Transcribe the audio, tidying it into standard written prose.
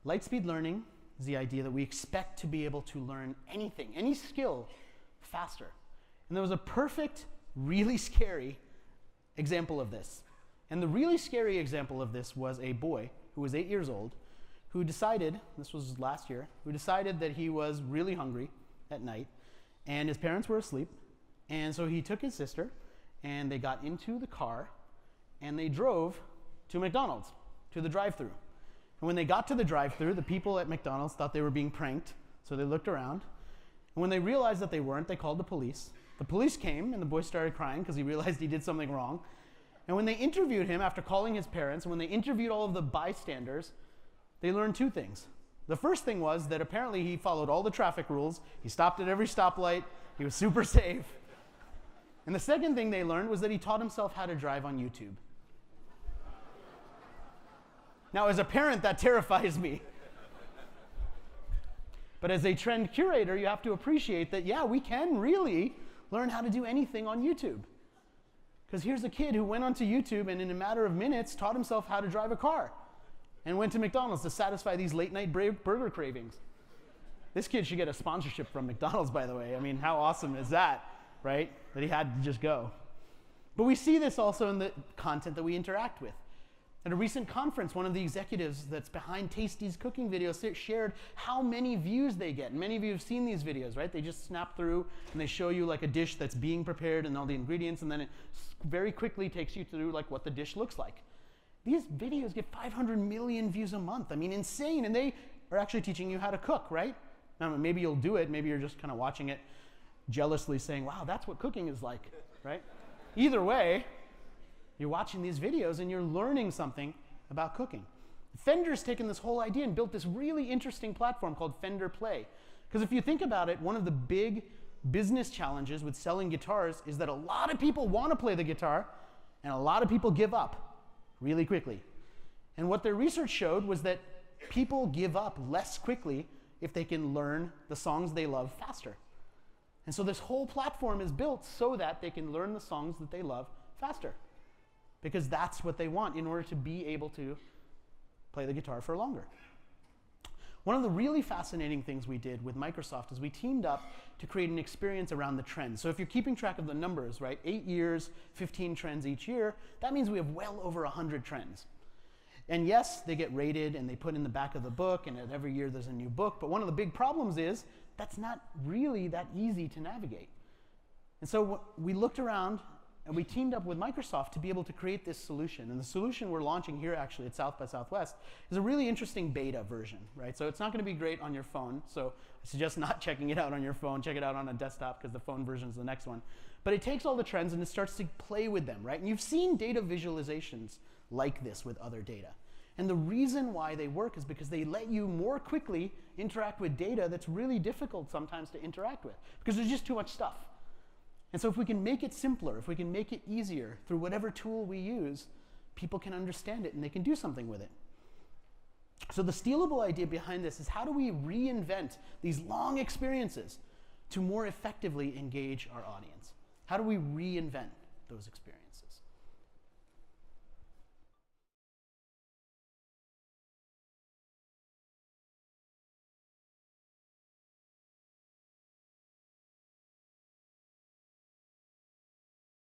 Lightspeed learning is the idea that we expect to be able to learn anything, any skill, faster. And there was a perfect, really scary example of this. And the really scary example of this was a boy who was 8 years old who decided, this was last year, who decided that he was really hungry at night and his parents were asleep. And so he took his sister and they got into the car and they drove to McDonald's, to the drive-thru. And when they got to the drive-thru, the people at McDonald's thought they were being pranked, so they looked around. And when they realized that they weren't, they called the police. The police came and the boy started crying because he realized he did something wrong. And when they interviewed him after calling his parents, and when they interviewed all of the bystanders, they learned two things. The first thing was that apparently he followed all the traffic rules. He stopped at every stoplight. He was super safe. And the second thing they learned was that he taught himself how to drive on YouTube. Now, as a parent, that terrifies me. But as a trend curator, you have to appreciate that, yeah, we can really learn how to do anything on YouTube. Because here's a kid who went onto YouTube and in a matter of minutes taught himself how to drive a car and went to McDonald's to satisfy these late-night burger cravings. This kid should get a sponsorship from McDonald's, by the way. I mean, how awesome is that, right? That he had to just go. But we see this also in the content that we interact with. At a recent conference, one of the executives that's behind Tasty's cooking videos shared how many views they get. And many of you have seen these videos, right? They just snap through and they show you like a dish that's being prepared and all the ingredients, and then it very quickly takes you through like what the dish looks like. These videos get 500 million views a month. I mean, insane. And they are actually teaching you how to cook, right? Now, maybe you'll do it. Maybe you're just kind of watching it jealously saying, wow, that's what cooking is like, right? Either way, you're watching these videos and you're learning something about cooking. Fender's taken this whole idea and built this really interesting platform called Fender Play. Because if you think about it, one of the big business challenges with selling guitars is that a lot of people want to play the guitar and a lot of people give up really quickly. And what their research showed was that people give up less quickly if they can learn the songs they love faster. And so this whole platform is built so that they can learn the songs that they love faster. Because that's what they want in order to be able to play the guitar for longer. One of the really fascinating things we did with Microsoft is we teamed up to create an experience around the trends. So if you're keeping track of the numbers, right, 8 years, 15 trends each year, that means we have well over 100 trends. And yes, they get rated and they put in the back of the book, and every year there's a new book, but one of the big problems is that's not really that easy to navigate. And so we looked around and we teamed up with Microsoft to be able to create this solution. And the solution we're launching here actually at South by Southwest is a really interesting beta version, right? So it's not going to be great on your phone. So I suggest not checking it out on your phone. Check it out on a desktop because the phone version is the next one. But it takes all the trends and it starts to play with them, right? And you've seen data visualizations like this with other data. And the reason why they work is because they let you more quickly interact with data that's really difficult sometimes to interact with because there's just too much stuff. And so if we can make it simpler, if we can make it easier through whatever tool we use, people can understand it and they can do something with it. So the stealable idea behind this is how do we reinvent these long experiences to more effectively engage our audience? How do we reinvent those experiences?